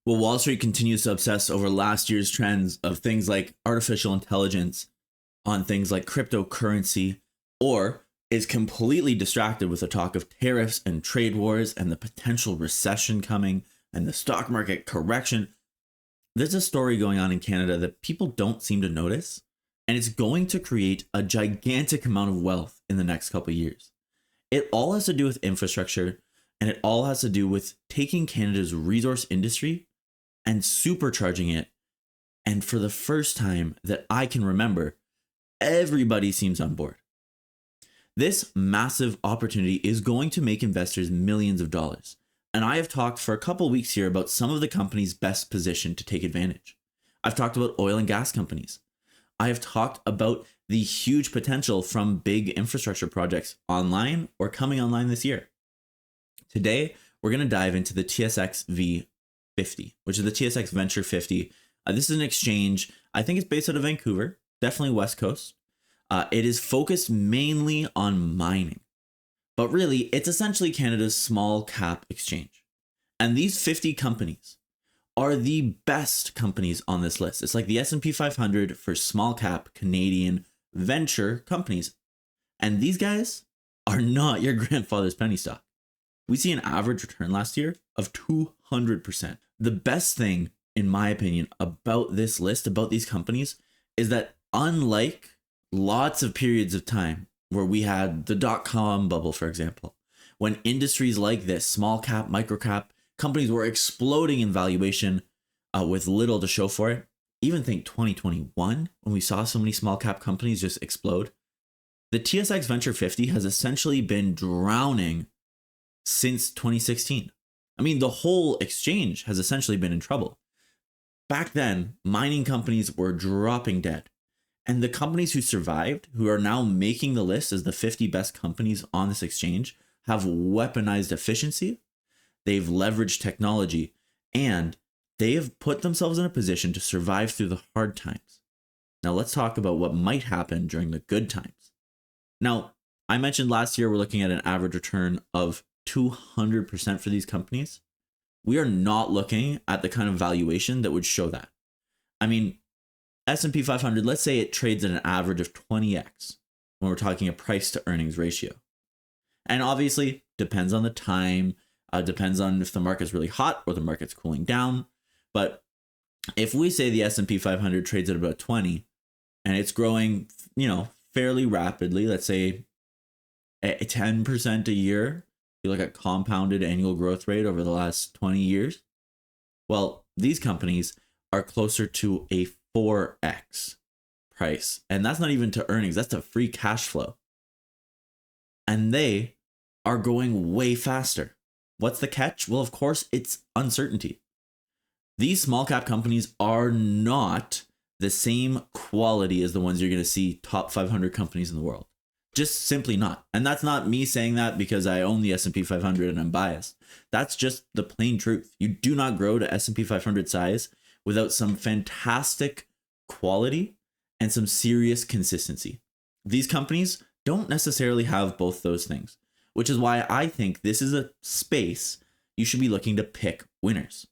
Well, Wall Street continues to obsess over last year's trends of things like artificial intelligence, on things like cryptocurrency, or is completely distracted with the talk of tariffs and trade wars and the potential recession coming and the stock market correction. There's a story going on in Canada that people don't seem to notice, and it's going to create a gigantic amount of wealth in the next couple of years. It all has to do with infrastructure, and it all has to do with taking Canada's resource industry and supercharging it. And for the first time that I can remember, everybody seems on board. This massive opportunity is going to make investors millions of dollars. And I have talked for a couple weeks here about some of the companies best positioned to take advantage. I've talked about oil and gas companies. I have talked about the huge potential from big infrastructure projects online or coming online this year. Today, we're going to dive into the TSX V50, which is the TSX Venture 50. This is an exchange. I think it's based out of Vancouver, definitely West Coast. It is focused mainly on mining, but really it's essentially Canada's small cap exchange. And these 50 companies are the best companies on this list. It's like the S&P 500 for small cap Canadian venture companies. And these guys are not your grandfather's penny stock. We see an average return last year of 200%. The best thing, in my opinion, about this list, about these companies, is that unlike lots of periods of time where we had the dot-com bubble, for example, when industries like this, small cap, micro cap, companies were exploding in valuation with little to show for it. Even think 2021, when we saw so many small cap companies just explode. The TSX Venture 50 has essentially been drowning since 2016. I mean, the whole exchange has essentially been in trouble. Back then, mining companies were dropping dead. And the companies who survived, who are now making the list as the 50 best companies on this exchange, have weaponized efficiency, they've leveraged technology, and they have put themselves in a position to survive through the hard times. Now let's talk about what might happen during the good times. Now, I mentioned last year we're looking at an average return of 200% for these companies. We are not looking at the kind of valuation that would show that. I mean, S&P 500, let's say it trades at an average of 20x when we're talking a price to earnings ratio. And obviously, depends on the time, depends on if the market's really hot or the market's cooling down. But if we say the S&P 500 trades at about 20 and it's growing, fairly rapidly, let's say 10% a year, you look at compounded annual growth rate over the last 20 years, well, these companies are closer to a 4x price. And that's not even to earnings, that's to free cash flow. And they are going way faster. What's the catch? Well, of course, it's uncertainty. These small cap companies are not the same quality as the ones you're going to see top 500 companies in the world. Just simply not. And that's not me saying that because I own the S&P 500 and I'm biased. That's just the plain truth. You do not grow to S&P 500 size without some fantastic quality and some serious consistency. These companies don't necessarily have both those things, which is why I think this is a space you should be looking to pick winners.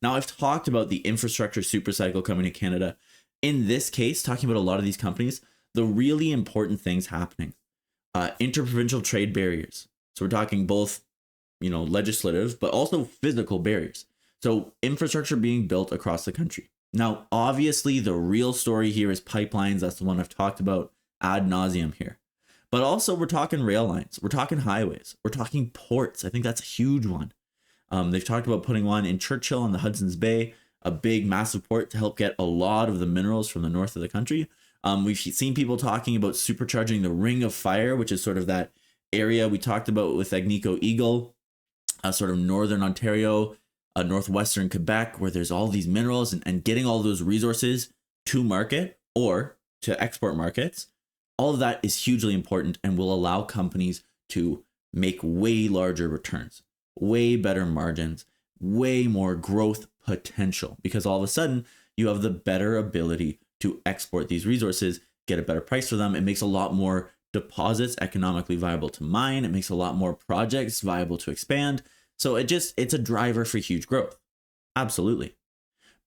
Now, I've talked about the infrastructure supercycle coming to Canada. In this case, talking about a lot of these companies, the really important things happening. Interprovincial trade barriers. So we're talking both, legislative, but also physical barriers. So infrastructure being built across the country. Now, obviously, the real story here is pipelines. That's the one I've talked about ad nauseum here. But also, we're talking rail lines. We're talking highways. We're talking ports. I think that's a huge one. They've talked about putting one in Churchill on the Hudson's Bay, a big, massive port to help get a lot of the minerals from the north of the country. We've seen people talking about supercharging the Ring of Fire, which is sort of that area we talked about with Agnico Eagle, sort of northern Ontario, northwestern Quebec, where there's all these minerals and getting all those resources to market or to export markets. All of that is hugely important and will allow companies to make way larger returns, way better margins, way more growth potential, because all of a sudden you have the better ability to export these resources, get a better price for them. It makes a lot more deposits economically viable to mine. It makes a lot more projects viable to expand. So it's a driver for huge growth. Absolutely.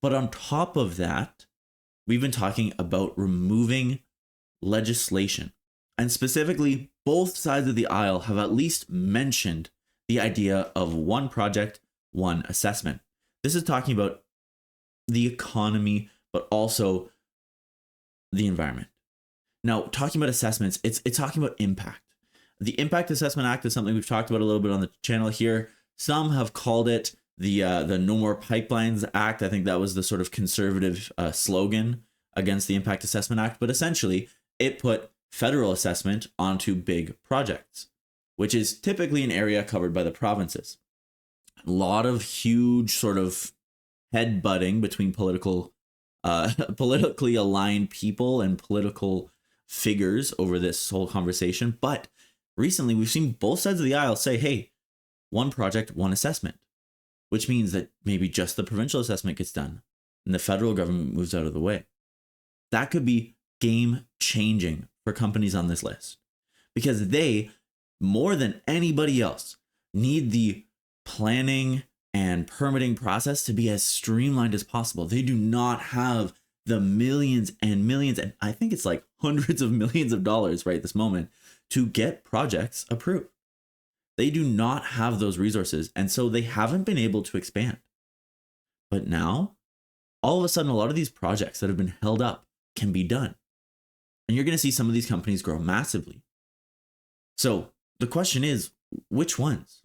But on top of that, we've been talking about removing legislation. And specifically, both sides of the aisle have at least mentioned the idea of one project, one assessment. This is talking about the economy, but also the environment. Now, talking about assessments, it's talking about impact. The Impact Assessment Act is something we've talked about a little bit on the channel here. Some have called it the No More Pipelines Act. I think that was the sort of conservative slogan against the Impact Assessment Act. But essentially, it put federal assessment onto big projects, which is typically an area covered by the provinces. A lot of huge sort of headbutting between politically aligned people and political figures over this whole conversation. But recently, we've seen both sides of the aisle say, hey, one project, one assessment, which means that maybe just the provincial assessment gets done and the federal government moves out of the way. That could be game changing for companies on this list because they, more than anybody else, need the planning and permitting process to be as streamlined as possible. They do not have the millions and millions, and I think it's like hundreds of millions of dollars right this moment to get projects approved. They do not have those resources, and so they haven't been able to expand. But now, all of a sudden, a lot of these projects that have been held up can be done. And you're going to see some of these companies grow massively. So the question is, which ones?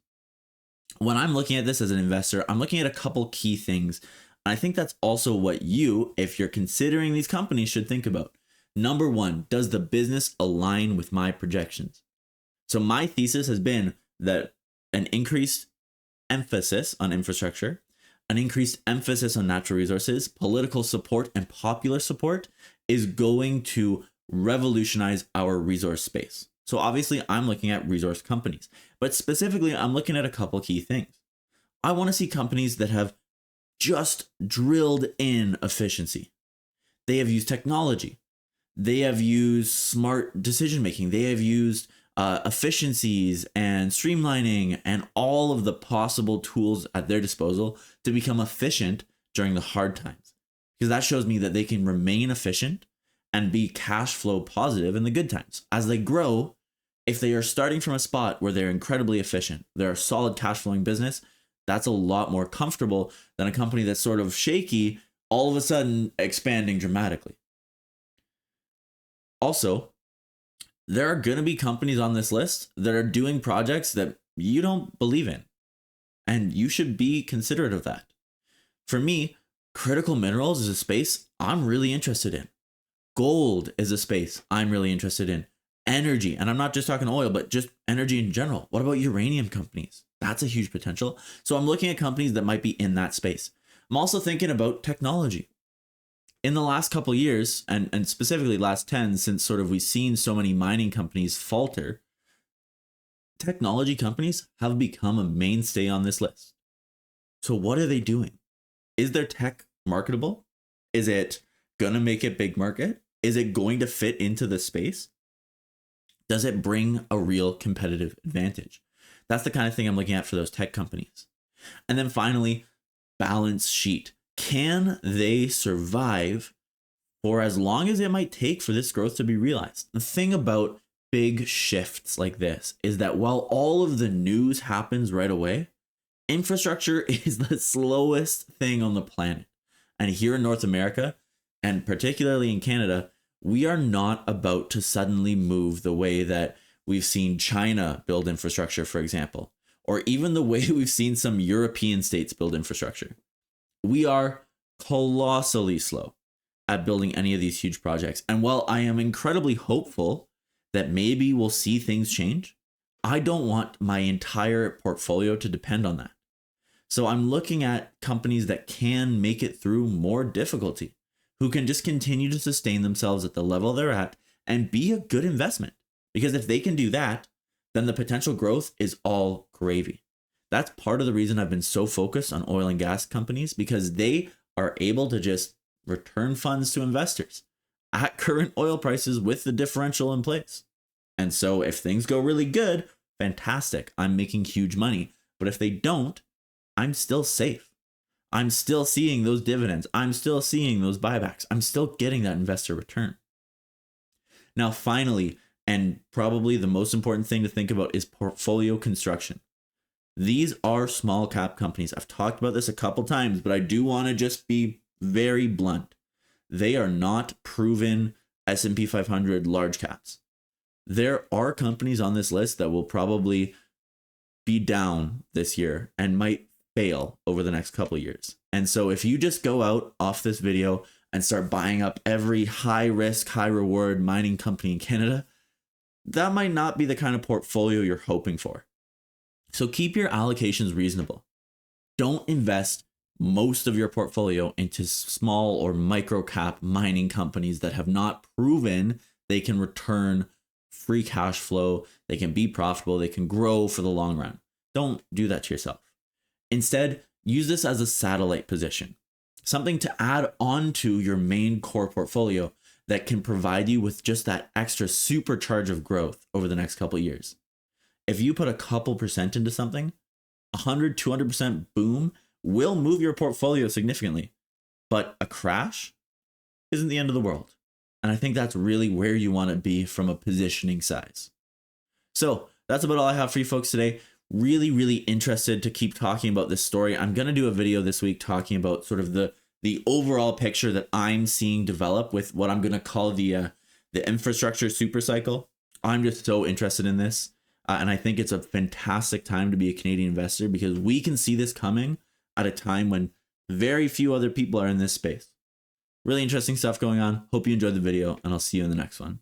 When I'm looking at this as an investor, I'm looking at a couple key things. And I think that's also what you, if you're considering these companies, should think about. Number one, does the business align with my projections? So my thesis has been that an increased emphasis on infrastructure, an increased emphasis on natural resources, political support, and popular support is going to revolutionize our resource space. So obviously I'm looking at resource companies, but specifically I'm looking at a couple key things. I want to see companies that have just drilled in efficiency. They have used technology. They have used smart decision making. They have used efficiencies and streamlining and all of the possible tools at their disposal to become efficient during the hard times. Because that shows me that they can remain efficient and be cash flow positive in the good times. As they grow, if they are starting from a spot where they're incredibly efficient, they're a solid cash flowing business, that's a lot more comfortable than a company that's sort of shaky, all of a sudden expanding dramatically. Also, there are going to be companies on this list that are doing projects that you don't believe in, and you should be considerate of that. For me, critical minerals is a space I'm really interested in. Gold is a space I'm really interested in. Energy, and I'm not just talking oil, but just energy in general. What about uranium companies? That's a huge potential. So I'm looking at companies that might be in that space. I'm also thinking about technology. In the last couple of years, and specifically last 10, since sort of we've seen so many mining companies falter, technology companies have become a mainstay on this list. So what are they doing? Is their tech marketable? Is it going to make it big market? Is it going to fit into the space? Does it bring a real competitive advantage? That's the kind of thing I'm looking at for those tech companies. And then finally, balance sheet. Can they survive for as long as it might take for this growth to be realized? The thing about big shifts like this is that while all of the news happens right away, infrastructure is the slowest thing on the planet. And here in North America, and particularly in Canada, we are not about to suddenly move the way that we've seen China build infrastructure, for example, or even the way we've seen some European states build infrastructure. We are colossally slow at building any of these huge projects. And while I am incredibly hopeful that maybe we'll see things change, I don't want my entire portfolio to depend on that. So I'm looking at companies that can make it through more difficulty, who can just continue to sustain themselves at the level they're at and be a good investment. Because if they can do that, then the potential growth is all gravy. That's part of the reason I've been so focused on oil and gas companies, because they are able to just return funds to investors at current oil prices with the differential in place. And so if things go really good, fantastic, I'm making huge money. But if they don't, I'm still safe. I'm still seeing those dividends. I'm still seeing those buybacks. I'm still getting that investor return. Now, finally, and probably the most important thing to think about is portfolio construction. These are small cap companies. I've talked about this a couple times, but I do want to just be very blunt. They are not proven S&P 500 large caps. There are companies on this list that will probably be down this year and might fail over the next couple of years. And so if you just go out off this video and start buying up every high risk, high reward mining company in Canada, that might not be the kind of portfolio you're hoping for. So keep your allocations reasonable. Don't invest most of your portfolio into small or micro cap mining companies that have not proven they can return free cash flow, they can be profitable, they can grow for the long run. Don't do that to yourself. Instead, use this as a satellite position, something to add on to your main core portfolio that can provide you with just that extra supercharge of growth over the next couple of years. If you put a couple percent into something, 100, 200% boom will move your portfolio significantly. But a crash isn't the end of the world. And I think that's really where you want to be from a positioning size. So that's about all I have for you folks today. Really, really interested to keep talking about this story. I'm going to do a video this week talking about sort of the overall picture that I'm seeing develop with what I'm going to call the infrastructure supercycle. I'm just so interested in this. And I think it's a fantastic time to be a Canadian investor because we can see this coming at a time when very few other people are in this space. Really interesting stuff going on. Hope you enjoyed the video, and I'll see you in the next one.